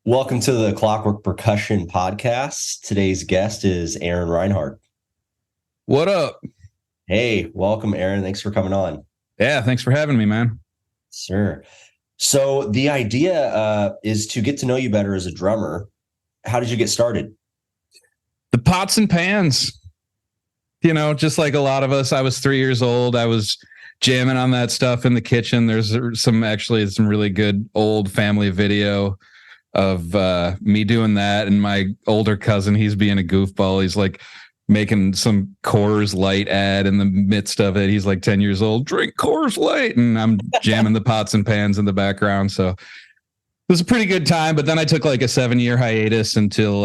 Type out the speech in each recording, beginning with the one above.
Welcome to the Clockwork Percussion Podcast. Today's guest is Aaron Reinhard. What up? Hey, welcome, Aaron. Thanks for coming on. Yeah, thanks for having me, man. Sure. So the idea is to get to know you better as a drummer. How did you get started? The pots and pans. You know, just like a lot of us, I was 3 years old. I was jamming on that stuff in the kitchen. There's some really good old family video of me doing that, and my older cousin, he's being a goofball. He's like making some Coors Light ad in the midst of it. He's like 10 years old, drink Coors Light, and I'm jamming the pots and pans in the background. So it was a pretty good time. But then I took like a 7-year hiatus until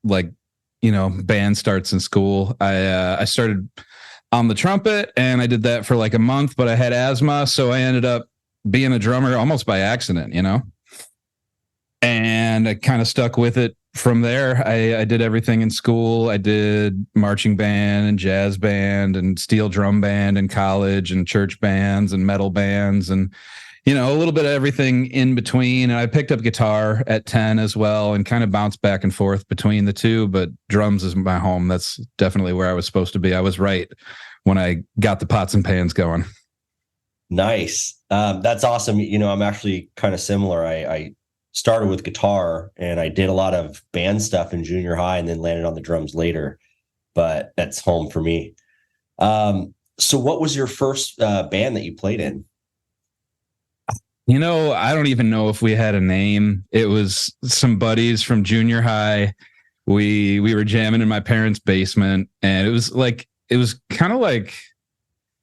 band starts in school. I started on the trumpet, and I did that for like a month, but I had asthma, so I ended up being a drummer almost by accident, and I kind of stuck with it from there. I did everything in school. I did marching band and jazz band and steel drum band in college and church bands and metal bands and, a little bit of everything in between. And I picked up guitar at 10 as well and kind of bounced back and forth between the two. But drums is my home. That's definitely where I was supposed to be. I was right when I got the pots and pans going. Nice. That's awesome. I'm actually kind of similar. I started with guitar and I did a lot of band stuff in junior high and then landed on the drums later, but that's home for me. So what was your first band that you played in? I don't even know if we had a name. It was some buddies from junior high. We were jamming in my parents' basement, and it was kind of like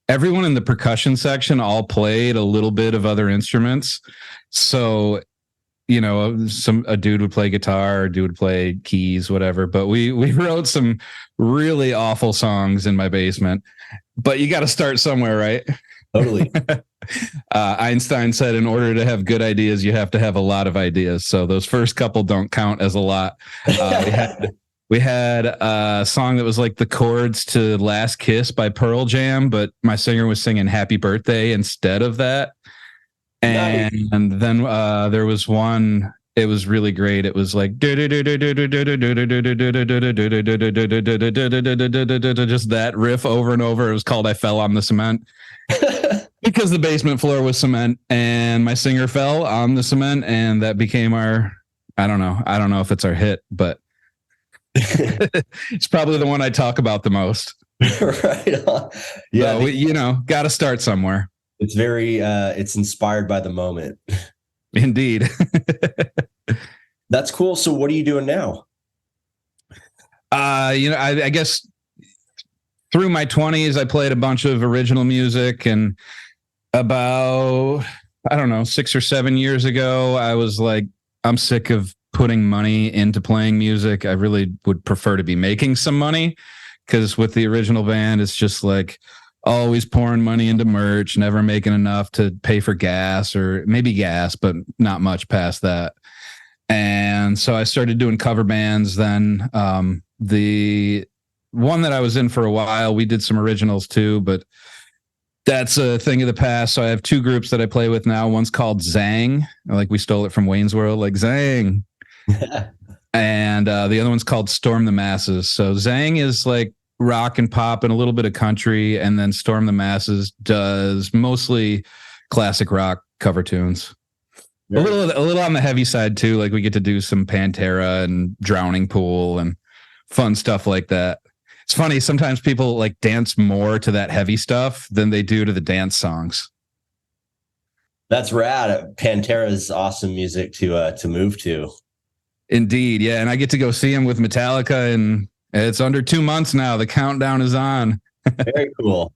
everyone in the percussion section all played a little bit of other instruments. So a dude would play guitar, a dude would play keys, whatever. But we wrote some really awful songs in my basement. But you got to start somewhere, right? Totally. Einstein said, in order to have good ideas, you have to have a lot of ideas. So those first couple don't count as a lot. We had a song that was like the chords to Last Kiss by Pearl Jam, but my singer was singing Happy Birthday instead of that. And then there was one, it was really great. It was like just that riff over and over. It was called I Fell on the Cement because the basement floor was cement and my singer fell on the cement, and that became our, I don't know if it's our hit, but it's probably the one I talk about the most. Right on. Yeah. So got to start somewhere. It's it's inspired by the moment. Indeed. That's cool. So what are you doing now? I guess through my 20s, I played a bunch of original music, and about, 6 or 7 years ago, I was like, I'm sick of putting money into playing music. I really would prefer to be making some money, because with the original band, it's just like, always pouring money into merch, never making enough to pay for gas, or maybe gas, but not much past that. And so I started doing cover bands. Then the one that I was in for a while, we did some originals too, but that's a thing of the past. So I have two groups that I play with now. One's called Zang, like we stole it from Wayne's World, like Zang. And the other one's called Storm the Masses. So Zang is like rock and pop and a little bit of country, and then Storm the Masses does mostly classic rock cover tunes. Yeah. A little on the heavy side too. Like we get to do some Pantera and Drowning Pool and fun stuff like that. It's funny, sometimes people like dance more to that heavy stuff than they do to the dance songs. That's rad. Pantera is awesome music to move to. Indeed, yeah, and I get to go see him with Metallica, and it's under 2 months now. The countdown is on. Very cool.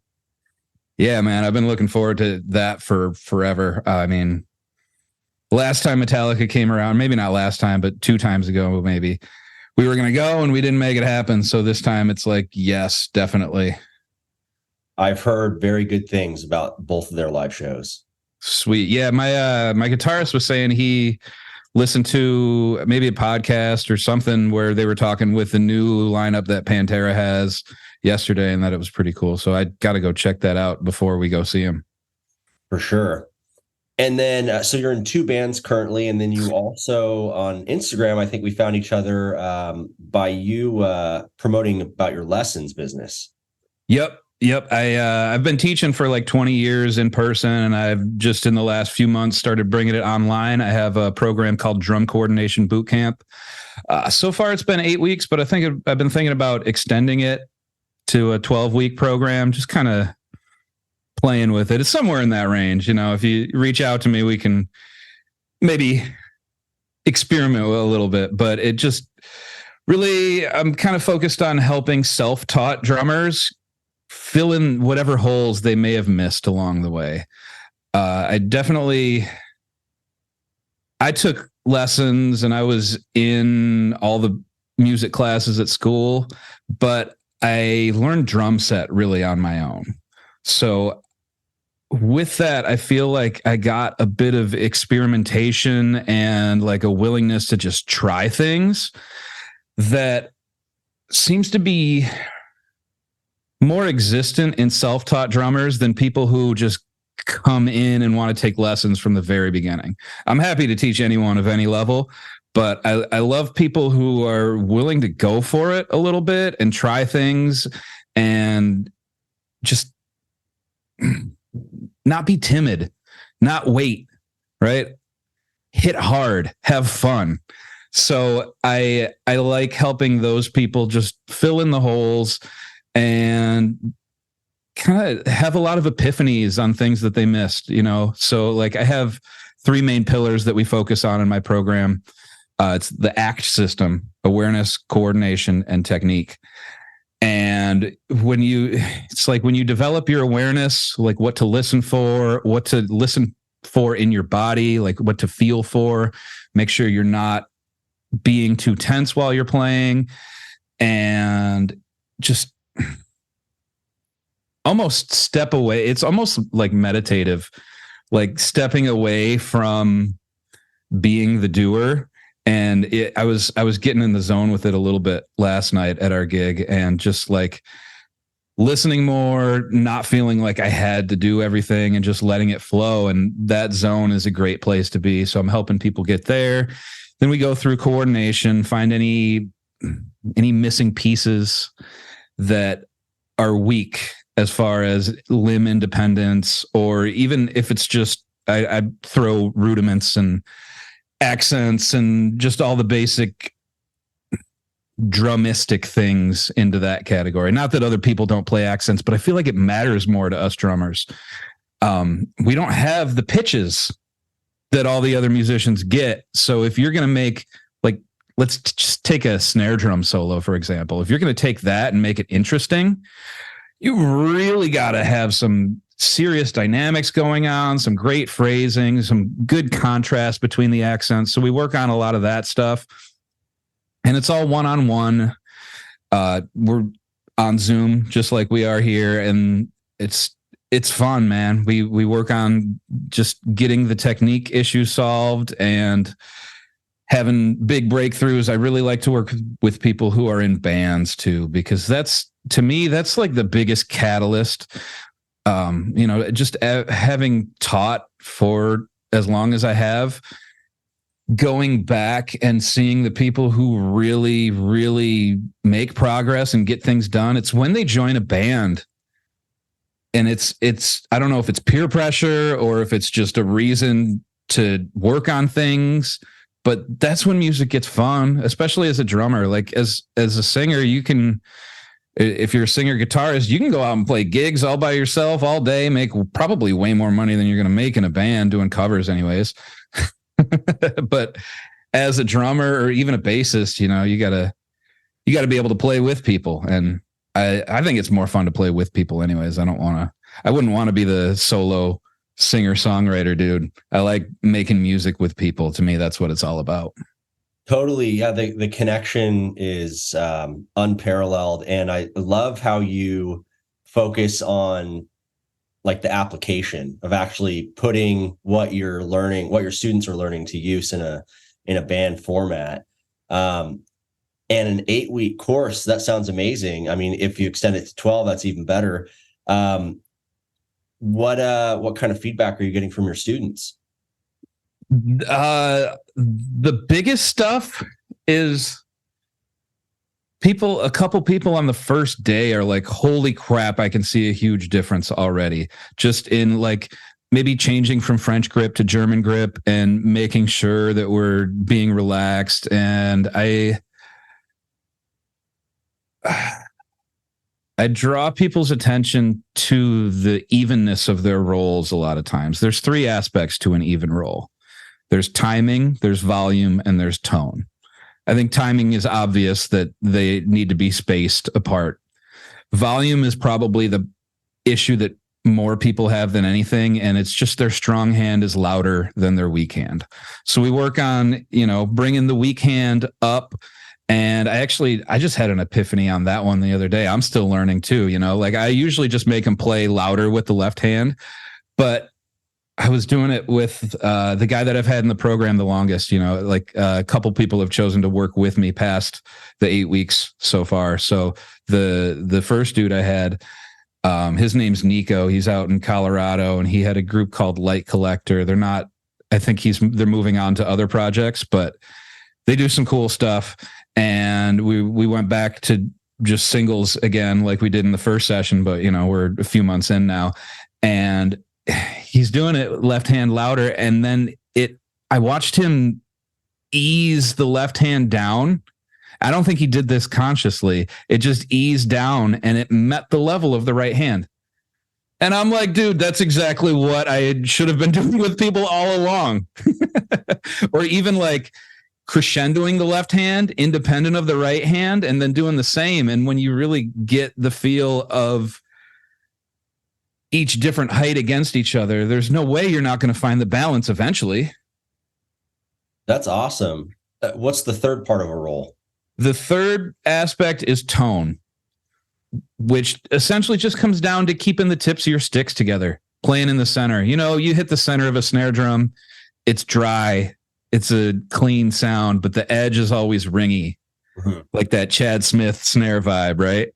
Yeah, man. I've been looking forward to that for forever. I mean, last time Metallica came around, maybe not last time, but 2 times ago, maybe, we were going to go and we didn't make it happen. So this time it's like, yes, definitely. I've heard very good things about both of their live shows. Sweet. Yeah. My guitarist was saying he listened to maybe a podcast or something where they were talking with the new lineup that Pantera has yesterday, and that it was pretty cool. So I got to go check that out before we go see him. For sure. And then, so you're in two bands currently, and then you also on Instagram, I think we found each other by you promoting about your lessons business. Yep. I've been teaching for like 20 years in person, and I've just in the last few months started bringing it online. I have a program called Drum Coordination Bootcamp. So far, it's been 8 weeks, but I've been thinking about extending it to a 12-week program, just kind of playing with it. It's somewhere in that range. If you reach out to me, we can maybe experiment with a little bit, but it just really, I'm kind of focused on helping self-taught drummers fill in whatever holes they may have missed along the way. I took lessons and I was in all the music classes at school, but I learned drum set really on my own. So with that, I feel like I got a bit of experimentation and like a willingness to just try things that seems to be more existent in self-taught drummers than people who just come in and want to take lessons from the very beginning. I'm happy to teach anyone of any level, but I love people who are willing to go for it a little bit and try things and just not be timid, not wait, right? Hit hard, have fun. So I like helping those people just fill in the holes and kind of have a lot of epiphanies on things that they missed, So like I have 3 main pillars that we focus on in my program. It's the ACT system: awareness, coordination, and technique. And when you develop your awareness, like what to listen for in your body, like what to feel for, make sure you're not being too tense while you're playing, and just almost step away. It's almost like meditative, like stepping away from being the doer. And I was getting in the zone with it a little bit last night at our gig, and just like listening more, not feeling like I had to do everything and just letting it flow. And that zone is a great place to be. So I'm helping people get there. Then we go through coordination, find any missing pieces that are weak as far as limb independence, or even if it's just, I throw rudiments and accents and just all the basic drumistic things into that category. Not that other people don't play accents, but I feel like it matters more to us drummers. We don't have the pitches that all the other musicians get. So if you're going to make, like, let's just take a snare drum solo, for example. If you're going to take that and make it interesting, you really got to have some serious dynamics going on, some great phrasing, some good contrast between the accents. So we work on a lot of that stuff, and it's all one-on-one. We're on Zoom just like we are here, and it's fun, man. We work on just getting the technique issue solved and having big breakthroughs. I really like to work with people who are in bands too, because to me, that's like the biggest catalyst. Just having taught for as long as I have, going back and seeing the people who really, really make progress and get things done. It's when they join a band, and it's, I don't know if it's peer pressure or if it's just a reason to work on things, but that's when music gets fun, especially as a drummer. Like as a singer, if you're a singer guitarist, you can go out and play gigs all by yourself all day, make probably way more money than you're going to make in a band doing covers anyways. But as a drummer or even a bassist, you gotta be able to play with people. And I think it's more fun to play with people anyways. I wouldn't want to be the solo singer songwriter dude. I like making music with people. To me, that's what it's all about. Totally. Yeah. The connection is unparalleled. And I love how you focus on like the application of actually putting what you're learning, what your students are learning to use in a band format. And an 8-week course, that sounds amazing. I mean, if you extend it to 12, that's even better. What kind of feedback are you getting from your students? The biggest stuff is a couple people on the first day are like, holy crap, I can see a huge difference already. Just in like maybe changing from French grip to German grip and making sure that we're being relaxed. And I draw people's attention to the evenness of their rolls a lot of times. There's three aspects to an even roll. There's timing, there's volume, and there's tone. I think timing is obvious that they need to be spaced apart. Volume is probably the issue that more people have than anything, and it's just their strong hand is louder than their weak hand. So we work on, bringing the weak hand up. And I just had an epiphany on that one the other day. I'm still learning too, like I usually just make them play louder with the left hand, but I was doing it with the guy that I've had in the program the longest, like a couple people have chosen to work with me past the 8 weeks so far. So the first dude I had, his name's Nico. He's out in Colorado and he had a group called Light Collector. I think they're moving on to other projects, but they do some cool stuff. And we went back to just singles again, like we did in the first session, but we're a few months in now, and he's doing it left hand louder. And then I watched him ease the left hand down. I don't think he did this consciously. It just eased down and it met the level of the right hand. And I'm like, dude, that's exactly what I should have been doing with people all along. Or even like crescendoing the left hand independent of the right hand and then doing the same. And when you really get the feel of each different height against each other, there's no way you're not going to find the balance eventually. That's awesome. What's the third part of a roll? The third aspect is tone, which essentially just comes down to keeping the tips of your sticks together, playing in the center. You hit the center of a snare drum, it's dry, it's a clean sound, but the edge is always ringy, like that Chad Smith snare vibe, right?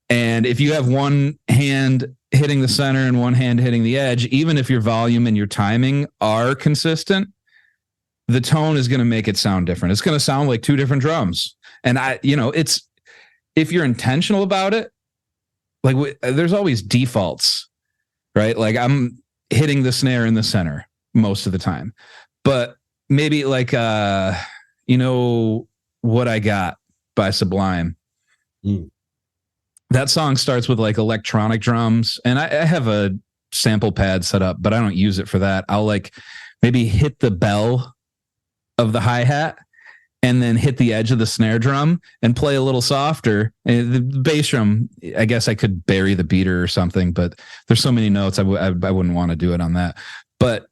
And if you have one hand hitting the center and one hand hitting the edge, even if your volume and your timing are consistent, the tone is going to make it sound different. It's going to sound like two different drums. And it's, if you're intentional about it, like there's always defaults, right? Like I'm hitting the snare in the center most of the time, but maybe like, What I Got by Sublime. That song starts with like electronic drums, and I have a sample pad set up, but I don't use it for that. I'll like maybe hit the bell of the hi-hat and then hit the edge of the snare drum and play a little softer. And the bass drum, I guess I could bury the beater or something, but there's so many notes. I wouldn't want to do it on that, but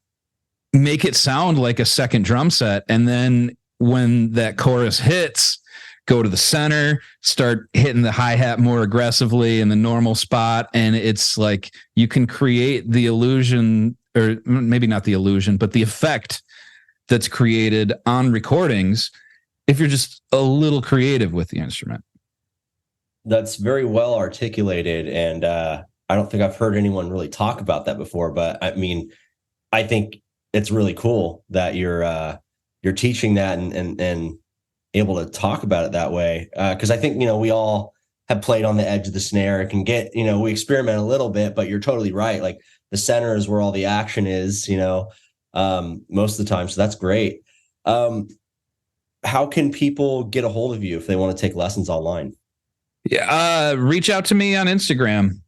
make it sound like a second drum set. And then when that chorus hits, go to the center, start hitting the hi-hat more aggressively in the normal spot. And it's like you can create the illusion, or maybe not the illusion, but the effect that's created on recordings if you're just a little creative with the instrument. That's very well articulated. And I don't think I've heard anyone really talk about that before, but I mean, I think it's really cool that you're teaching that and able to talk about it that way. Cause I think, we all have played on the edge of the snare. It can get, we experiment a little bit, but you're totally right. Like the center is where all the action is, most of the time. So that's great. How can people get a hold of you if they want to take lessons online? Yeah. Reach out to me on Instagram.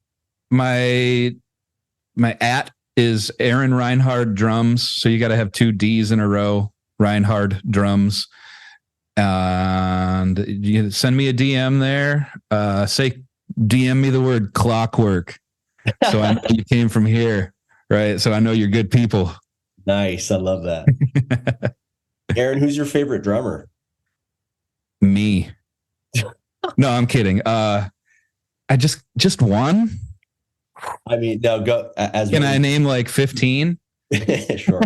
My @ is Aaron Reinhard Drums. So you got to have 2 D's in a row, Reinhard Drums. And you send me a DM there. Say DM me the word clockwork. So I know you came from here, right? So I know you're good people. Nice. I love that. Aaron, who's your favorite drummer? Me. No, I'm kidding. I just one. I mean, no, go as can I name like 15? Sure.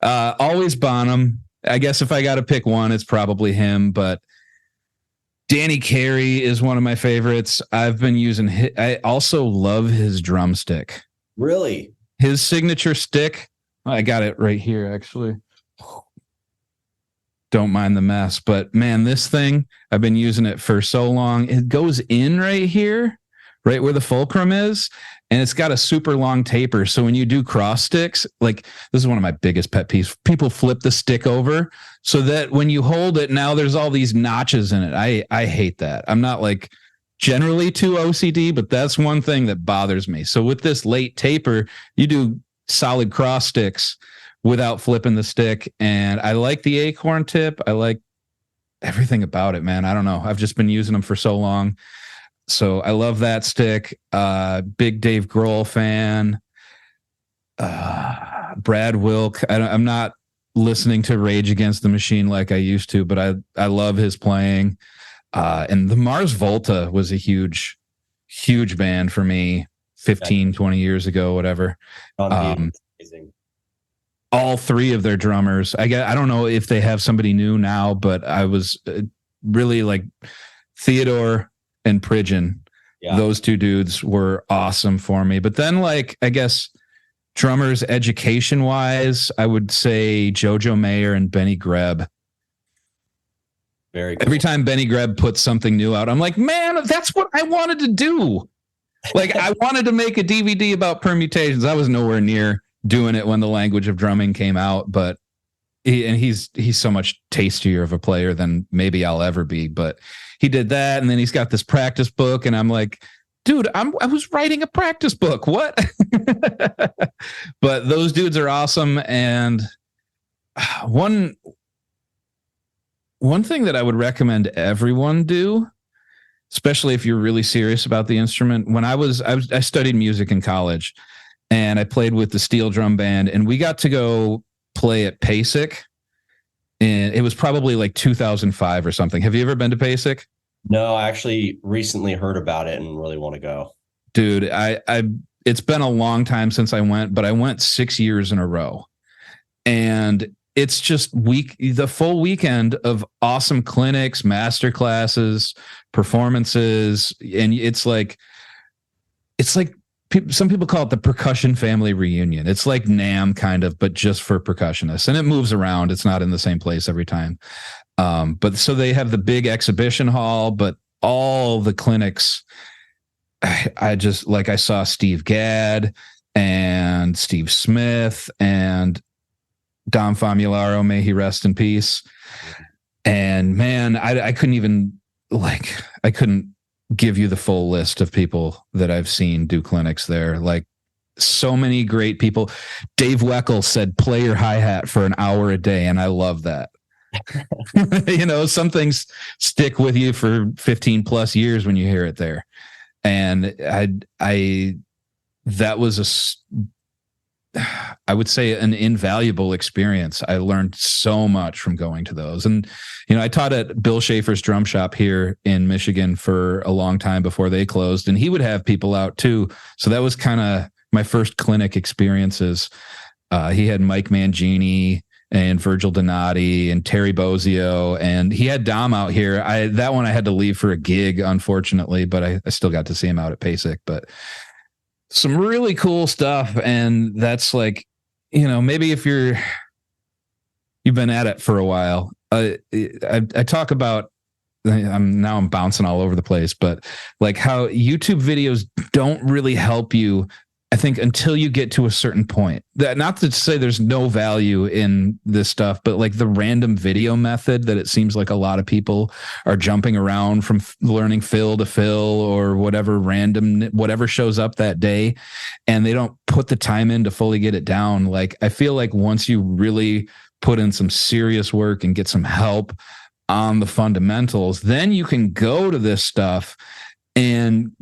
Always Bonham. I guess if I got to pick one, it's probably him, but Danny Carey is one of my favorites. I've been using I also love his drumstick. Really? His signature stick I got it right here, actually. Don't mind the mess, but man, this thing, I've been using it for so long. It goes in right here, right where the fulcrum is, and it's got a super long taper. So when you do cross sticks, like this is one of my biggest pet peeves. People flip the stick over so that when you hold it, now there's all these notches in it. I hate that. I'm not like generally too OCD, but that's one thing that bothers me. So with this late taper, you do solid cross sticks without flipping the stick. And I like the acorn tip. I like everything about it, man. I don't know. I've just been using them for so long. So I love that stick. Big Dave Grohl fan. Brad Wilk. I'm not listening to Rage Against the Machine like I used to, but I love his playing. And the Mars Volta was a huge band for me 15, 20 years ago, whatever. Amazing. All three of their drummers. I don't know if they have somebody new now, but I was really like Theodore and Pridgeon. Yeah. Those two dudes were awesome for me. But then, like, I guess drummers education wise, I would say Jojo Mayer and Benny Greb. Very cool. Every time Benny Greb puts something new out, I'm like, man, that's what I wanted to do. Like, I wanted to make a DVD about permutations. I was nowhere near doing it when the Language of Drumming came out, but he's so much tastier of a player than maybe I'll ever be. But he did that, and then he's got this practice book, and I'm like, dude, I was writing a practice book. What? But those dudes are awesome. And one thing that I would recommend everyone do, especially if you're really serious about the instrument. When I studied music in college, and I played with the steel drum band, and we got to go play at PASIC. And it was probably like 2005 or something. Have you ever been to PASIC? No, I actually recently heard about it and really want to go. Dude, it's been a long time since I went, but I went 6 years in a row. And it's just the full weekend of awesome clinics, master classes, performances. And it's like some people call it the percussion family reunion. It's like NAMM kind of, but just for percussionists, and it moves around. It's not in the same place every time. But so they have the big exhibition hall, but all the clinics, I saw Steve Gadd and Steve Smith and Dom Famularo, may he rest in peace. And man, I couldn't give you the full list of people that I've seen do clinics there. Like, so many great people. Dave Weckl said, play your hi-hat for an hour a day. And I love that. Some things stick with you for 15 plus years when you hear it there. And that was I would say an invaluable experience. I learned so much from going to those. And, I taught at Bill Schaefer's drum shop here in Michigan for a long time before they closed, and he would have people out too. So that was kind of my first clinic experiences. He had Mike Mangini and Virgil Donati and Terry Bozio, and he had Dom out here. That one I had to leave for a gig, unfortunately, but I still got to see him out at PASIC. But some really cool stuff. And that's like, maybe if you've been at it for a while, I talk about, I'm bouncing all over the place, but like how YouTube videos don't really help you, I think, until you get to a certain point. That, not to say there's no value in this stuff, but like the random video method that it seems like a lot of people are jumping around from learning fill to fill or whatever shows up that day, and they don't put the time in to fully get it down. Like, I feel like once you really put in some serious work and get some help on the fundamentals, then you can go to this stuff and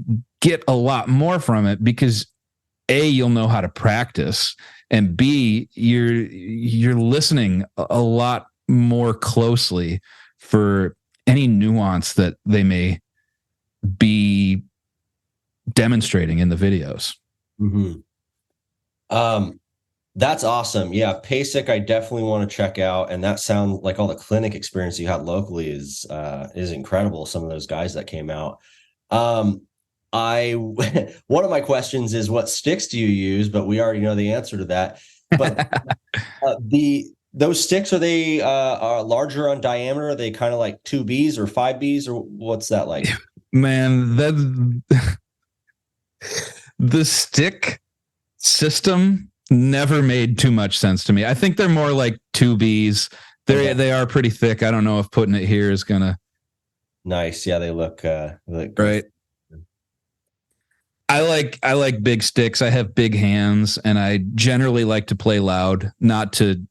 get a lot more from it, because A, you'll know how to practice, and B, you're listening a lot more closely for any nuance that they may be demonstrating in the videos. Mm-hmm. That's awesome. Yeah, PASIC, I definitely want to check out. And that sounds like all the clinic experience you had locally is incredible. Some of those guys that came out. One of my questions is, what sticks do you use? But we already know the answer to that. But Those sticks, are they are larger on diameter? Are they kind of like 2Bs or 5Bs, or what's that like? Man, the stick system never made too much sense to me. I think they're more like 2Bs. They are pretty thick. I don't know if putting it here is gonna. Nice. Yeah, they look right. I like big sticks. I have big hands, and I generally like to play loud, not to,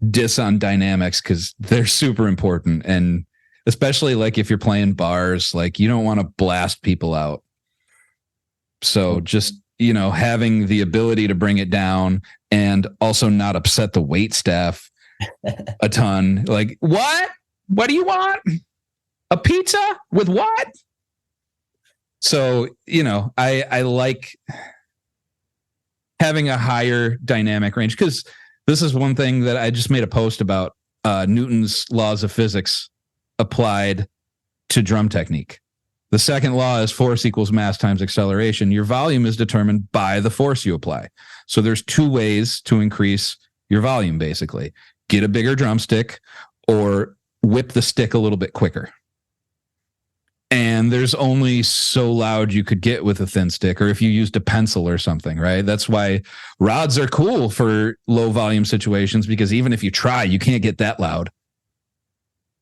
diss on dynamics, because they're super important. And especially like if you're playing bars, like you don't want to blast people out. So just, having the ability to bring it down and also not upset the wait staff a ton. Like, what? What do you want? A pizza with what? So, I like having a higher dynamic range, because this is one thing that I just made a post about, Newton's laws of physics applied to drum technique. The second law is force equals mass times acceleration. Your volume is determined by the force you apply. So there's two ways to increase your volume, basically. Get a bigger drumstick or whip the stick a little bit quicker. And there's only so loud you could get with a thin stick, or if you used a pencil or something, right? That's why rods are cool for low volume situations, because even if you try, you can't get that loud.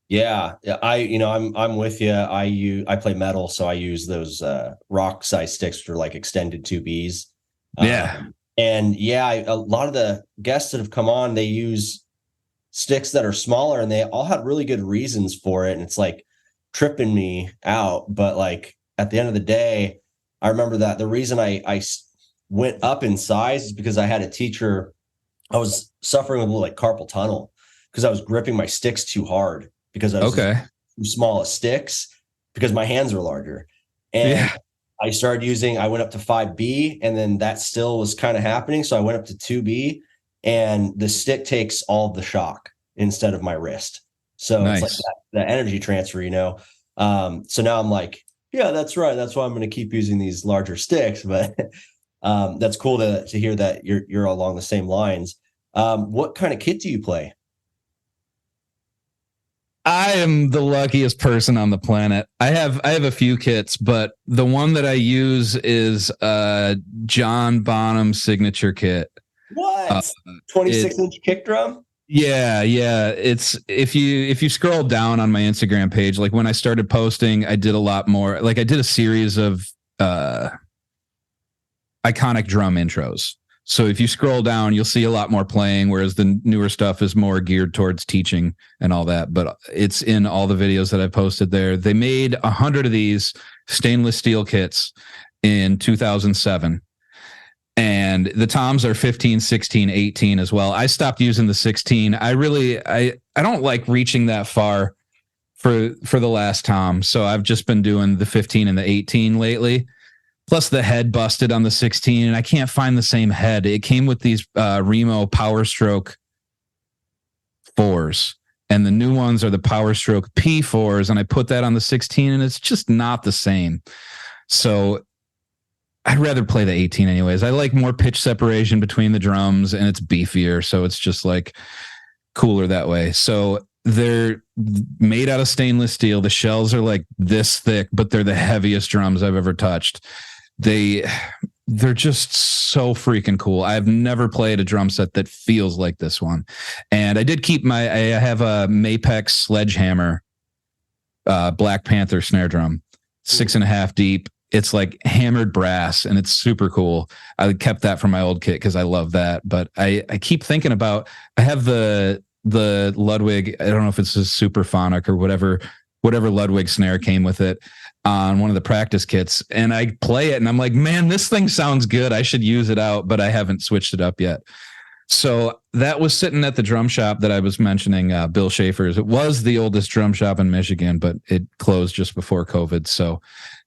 Yeah, I'm with you. I play metal, so I use those rock size sticks, which are like extended 2Bs. Yeah. A lot of the guests that have come on, they use sticks that are smaller, and they all have really good reasons for it. And it's like tripping me out. But like at the end of the day, I remember that the reason I went up in size is because I had a teacher. I was suffering with a little like carpal tunnel because I was gripping my sticks too hard, because I was too small of sticks, because my hands are larger. And I went up to 5B, and then that still was kind of happening. So I went up to 2B, and the stick takes all the shock instead of my wrist. So It's like that energy transfer, So now I'm like, yeah, that's right. That's why I'm going to keep using these larger sticks. But that's cool to hear that you're along the same lines. What kind of kit do you play? I am the luckiest person on the planet. I have a few kits, but the one that I use is John Bonham signature kit. What? 26-inch kick drum? Yeah. It's if you scroll down on my Instagram page, like when I started posting, I did a lot more. Like I did a series of iconic drum intros. So if you scroll down, you'll see a lot more playing, whereas the newer stuff is more geared towards teaching and all that. But it's in all the videos that I posted there. They made 100 of these stainless steel kits in 2007. And the toms are 15, 16, 18 as well. I stopped using the 16. I don't like reaching that far for the last tom. So I've just been doing the 15 and the 18 lately. Plus the head busted on the 16, and I can't find the same head. It came with these Remo Power Stroke 4s, and the new ones are the Power Stroke P4s, and I put that on the 16, and it's just not the same. So I'd rather play the 18 anyways. I like more pitch separation between the drums, and it's beefier, so it's just like cooler that way. So they're made out of stainless steel. The shells are like this thick, but they're the heaviest drums I've ever touched. They're just so freaking cool. I've never played a drum set that feels like this one. And I did keep I have a Mapex Sledgehammer Black Panther snare drum, 6.5 deep. It's like hammered brass, and it's super cool. I kept that from my old kit because I love that. But I keep thinking about, I have the Ludwig, I don't know if it's a Superphonic or whatever Ludwig snare came with it on one of the practice kits, and I play it and I'm like, man, this thing sounds good. I should use it out, but I haven't switched it up yet. So that was sitting at the drum shop that I was mentioning, Bill Schaefer's. It was the oldest drum shop in Michigan, but it closed just before COVID. So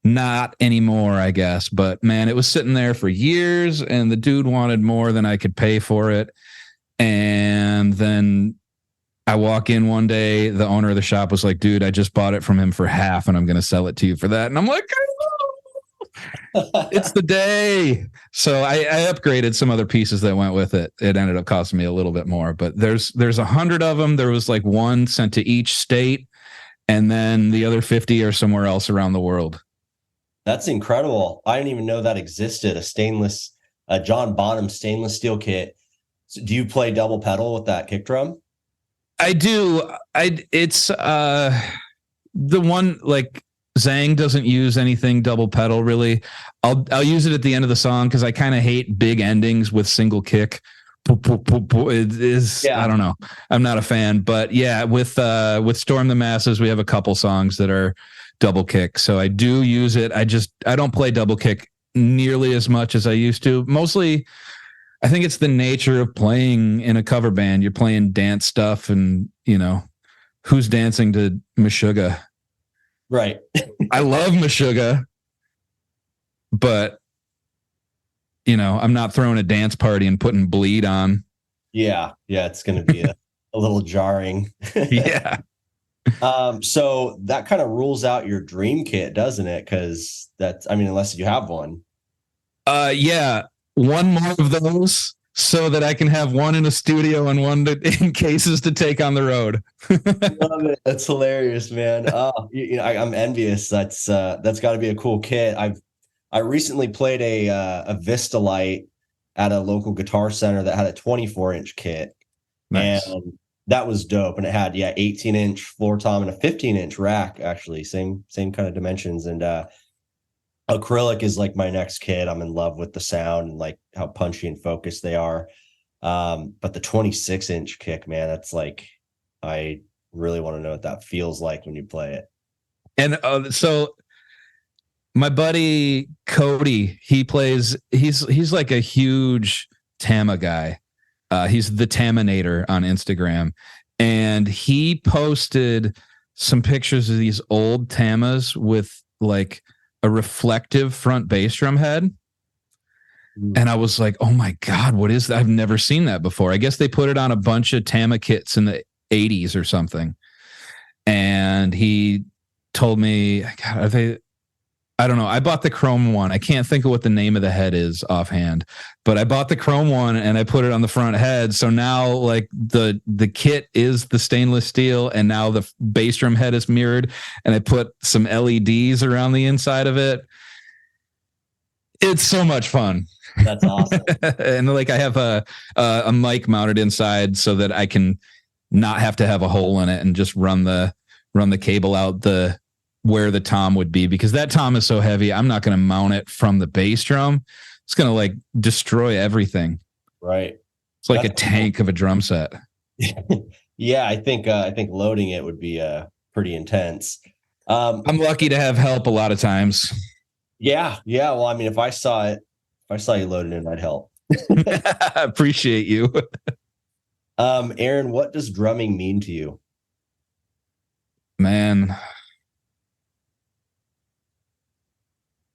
not anymore, I guess. But man, it was sitting there for years, and the dude wanted more than I could pay for it. And then I walk in one day, the owner of the shop was like, dude, I just bought it from him for half, and I'm going to sell it to you for that. And I'm like, It's the day. So I upgraded some other pieces that went with it. It ended up costing me a little bit more, but there's 100 of them. There was like one sent to each state, and then the other 50 are somewhere else around the world. That's incredible. I didn't even know that existed. A John Bonham stainless steel kit. So do you play double pedal with that kick drum? I do. It's the one, like, Zang doesn't use anything double pedal really. I'll use it at the end of the song because I kind of hate big endings with single kick. It is, I don't know. I'm not a fan, but yeah, with Storm the Masses, we have a couple songs that are double kick, so I do use it. I don't play double kick nearly as much as I used to. Mostly, I think it's the nature of playing in a cover band. You're playing dance stuff, and who's dancing to Meshuggah? Right. I love Meshuggah, but I'm not throwing a dance party and putting Bleed on. Yeah, it's going to be a little jarring. Yeah. So that kind of rules out your dream kit, doesn't it? Because unless you have one. Yeah, one more of those so that I can have one in a studio and one in cases to take on the road. Love it. That's hilarious, man. I'm envious. That's got to be a cool kit. I recently played a Vista Light at a local guitar center that had a 24-inch kit. Nice. And that was dope. And it had 18-inch floor tom and a 15-inch rack, actually, same kind of dimensions. And acrylic is like my next kit. I'm in love with the sound and like how punchy and focused they are. But the 26-inch kick, man, that's like, I really want to know what that feels like when you play it. And so my buddy Cody, he's like a huge Tama guy. He's the Taminator on Instagram, and he posted some pictures of these old Tamas with like a reflective front bass drum head. And I was like, oh my God, what is that? I've never seen that before. I guess they put it on a bunch of Tama kits in the 80s or something. And he told me, God, I don't know. I bought the chrome one. I can't think of what the name of the head is offhand, but I bought the chrome one and I put it on the front head. So now like the kit is the stainless steel, and now the bass drum head is mirrored, and I put some LEDs around the inside of it. It's so much fun. That's awesome. And like I have a mic mounted inside so that I can not have to have a hole in it and just run the cable out where the tom would be, because that tom is so heavy. I'm not going to mount it from the bass drum. It's going to like destroy everything. Right. It's like a tank of a drum set. Yeah. I think loading it would be pretty intense. I'm lucky to have help a lot of times. Yeah. Well, I mean, if I saw you loaded in, I'd help. I appreciate you. Aaron, what does drumming mean to you? Man,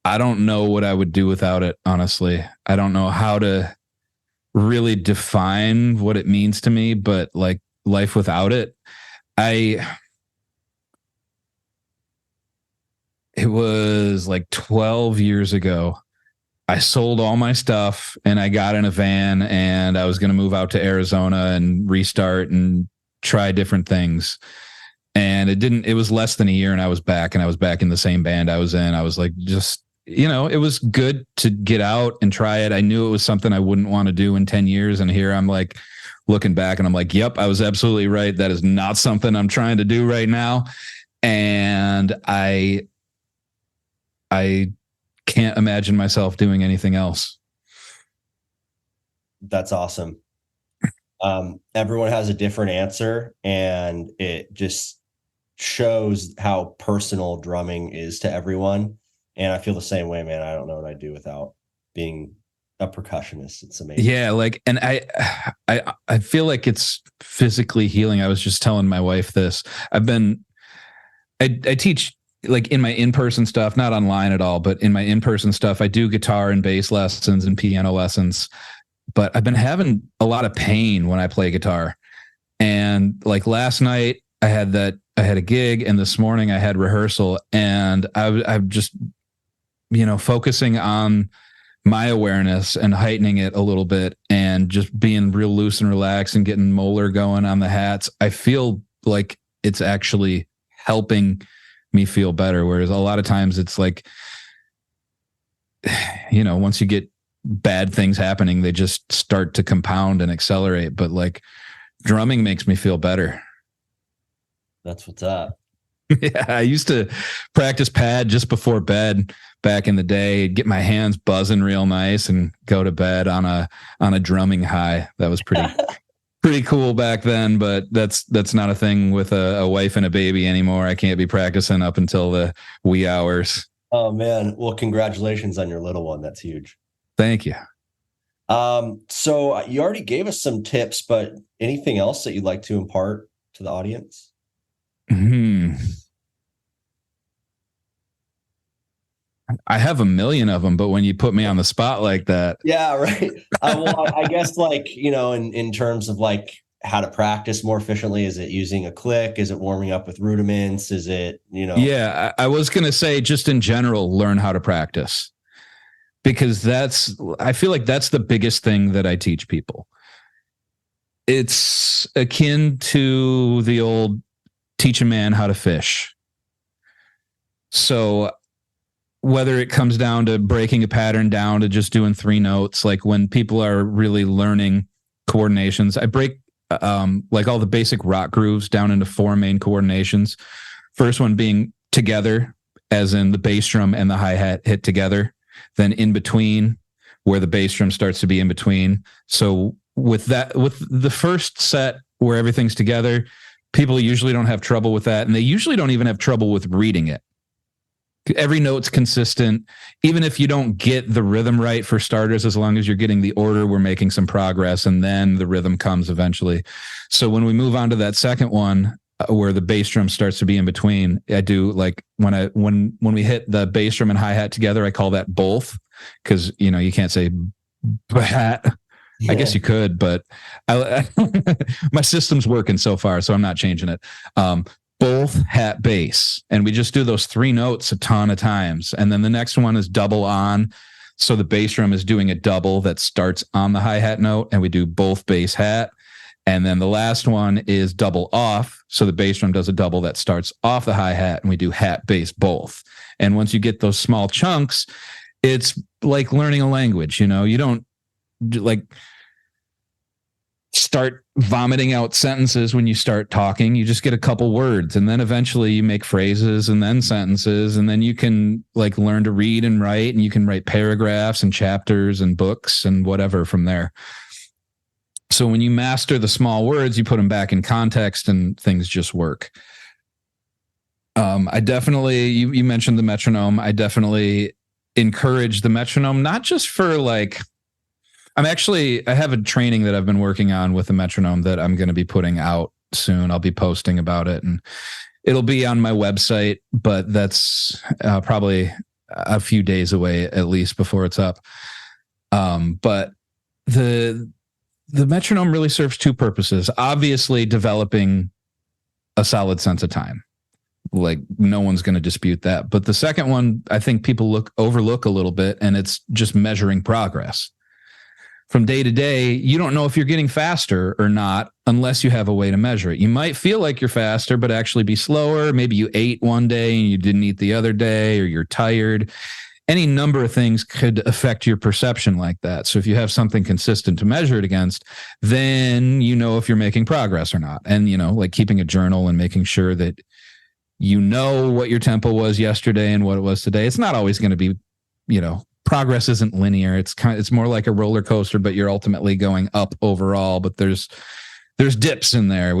I don't know what I would do without it, honestly. I don't know how to really define what it means to me, but like life without it, it was like 12 years ago. I sold all my stuff and I got in a van, and I was going to move out to Arizona and restart and try different things. And it was less than a year, and I was back in the same band I was in. I was like, it was good to get out and try it. I knew it was something I wouldn't want to do in 10 years. And here I'm like looking back and I'm like, yep, I was absolutely right. That is not something I'm trying to do right now. And I can't imagine myself doing anything else. That's awesome. Everyone has a different answer, and it just shows how personal drumming is to everyone. And I feel the same way, man. I don't know what I'd do without being a percussionist. It's amazing. Yeah, like, and I feel like it's physically healing. I was just telling my wife this. I teach like in my in-person stuff, not online at all, but in my in-person stuff, I do guitar and bass lessons and piano lessons. But I've been having a lot of pain when I play guitar. And like last night I had a gig, and this morning I had rehearsal, and focusing on my awareness and heightening it a little bit and just being real loose and relaxed and getting molar going on the hats, I feel like it's actually helping me feel better. Whereas a lot of times it's like, once you get bad things happening, they just start to compound and accelerate. But like drumming makes me feel better. That's what's up. Yeah, I used to practice pad just before bed back in the day, get my hands buzzing real nice and go to bed on a drumming high. That was pretty cool back then, but that's not a thing with a wife and a baby anymore. I can't be practicing up until the wee hours. Oh man. Well, congratulations on your little one. That's huge. Thank you. So you already gave us some tips, but anything else that you'd like to impart to the audience? I have a million of them, but when you put me on the spot like that. Yeah, right. Well, I guess in terms of like how to practice more efficiently, is it using a click? Is it warming up with rudiments? Is it, Yeah, I was going to say just in general, learn how to practice, because I feel like that's the biggest thing that I teach people. It's akin to the old teach a man how to fish. So whether it comes down to breaking a pattern down to just doing 3 notes, like when people are really learning coordinations, I break like all the basic rock grooves down into 4 main coordinations. First one being together, as in the bass drum and the hi-hat hit together. Then in between, where the bass drum starts to be in between. So with the first set where everything's together, people usually don't have trouble with that. And they usually don't even have trouble with reading it. Every note's consistent. Even if you don't get the rhythm right, for starters, as long as you're getting the order, we're making some progress, and then the rhythm comes eventually. So when we move on to that second one, where the bass drum starts to be in between, I do like when we hit the bass drum and hi-hat together, I call that both, because you can't say hat. Yeah. I guess you could, but my system's working so far, so I'm not changing it. Both, hat, bass. And we just do those 3 notes a ton of times. And then the next one is double on. So the bass drum is doing a double that starts on the hi-hat note, and we do both bass, hat. And then the last one is double off. So the bass drum does a double that starts off the hi-hat, and we do hat, bass, both. And once you get those small chunks, it's like learning a language. You don't like start vomiting out sentences when you start talking. You just get a couple words, and then eventually you make phrases and then sentences, and then you can like learn to read and write, and you can write paragraphs and chapters and books and whatever from there. So when you master the small words, you put them back in context and things just work. I definitely, you mentioned the metronome. I definitely encourage the metronome, not just for like, I have a training that I've been working on with a metronome that I'm going to be putting out soon. I'll be posting about it, and it'll be on my website, but that's probably a few days away at least before it's up. But the metronome really serves 2 purposes. Obviously, developing a solid sense of time. Like no one's going to dispute that. But the second one, I think people overlook a little bit, and it's just measuring progress. From day to day, you don't know if you're getting faster or not unless you have a way to measure it. You might feel like you're faster, but actually be slower. Maybe you ate one day and you didn't eat the other day, or you're tired. Any number of things could affect your perception like that. So if you have something consistent to measure it against, then you know if you're making progress or not. And, like keeping a journal and making sure that you know what your tempo was yesterday and what it was today. It's not always going to be, progress isn't linear. It's more like a roller coaster, but you're ultimately going up overall. But there's dips in there.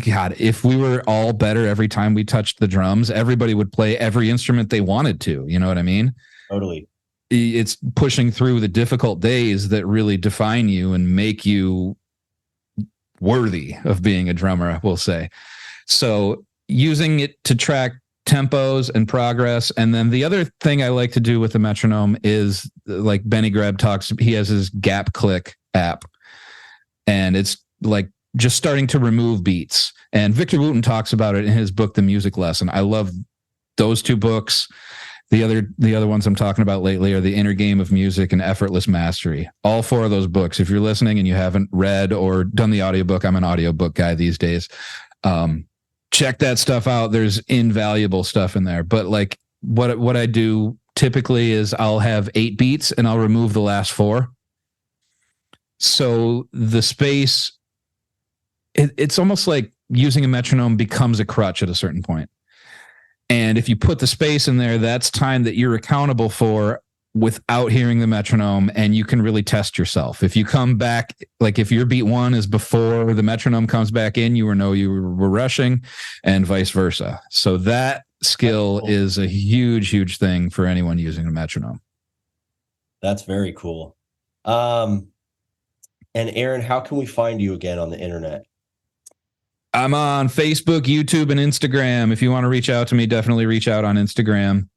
God, if we were all better every time we touched the drums, everybody would play every instrument they wanted to. You know what I mean? Totally. It's pushing through the difficult days that really define you and make you worthy of being a drummer, we'll say. So using it to track tempos and progress. And then the other thing I like to do with the metronome is, like Benny Greb talks, he has his gap click app, and it's like just starting to remove beats. And Victor Wooten talks about it in his book, The Music Lesson. I love those 2 books. The other ones I'm talking about lately are The Inner Game of Music and Effortless Mastery. All 4 of those books. If you're listening and you haven't read or done the audiobook, I'm an audiobook guy these days. Check that stuff out. There's invaluable stuff in there. But like what I do typically is I'll have 8 beats and I'll remove the last 4. So the space, it's almost like using a metronome becomes a crutch at a certain point. And if you put the space in there, that's time that you're accountable for without hearing the metronome, and you can really test yourself. If you come back, like if your beat 1 is before the metronome comes back in, you were rushing, and vice versa. So that skill is a huge, huge thing for anyone using a metronome. That's very cool. And Aaron, how can we find you again on the internet? I'm on Facebook, YouTube, and Instagram. If you want to reach out to me, definitely reach out on Instagram.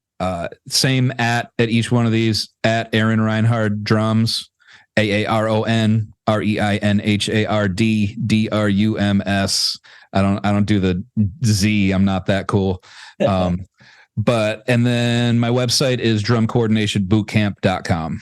Same at each one of these, at Aaron Reinhard Drums, AARON REINHARD DRUMS. I don't do the Z. I'm not that cool. And then my website is drumcoordinationbootcamp.com.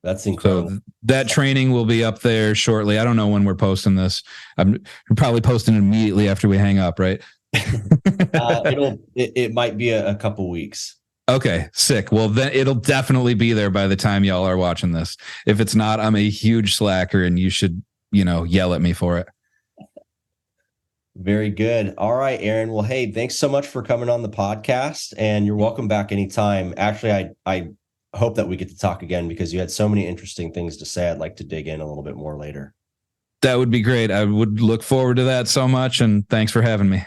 That's incredible. So that training will be up there shortly. I don't know when we're posting this. I'm probably posting it immediately after we hang up, right? It might be a couple weeks. Okay, sick. Well, then it'll definitely be there by the time y'all are watching this. If it's not, I'm a huge slacker, and you should, yell at me for it. Very good. All right, Aaron. Well, hey, thanks so much for coming on the podcast, and you're welcome back anytime. Actually, I hope that we get to talk again because you had so many interesting things to say. I'd like to dig in a little bit more later. That would be great. I would look forward to that so much, and thanks for having me.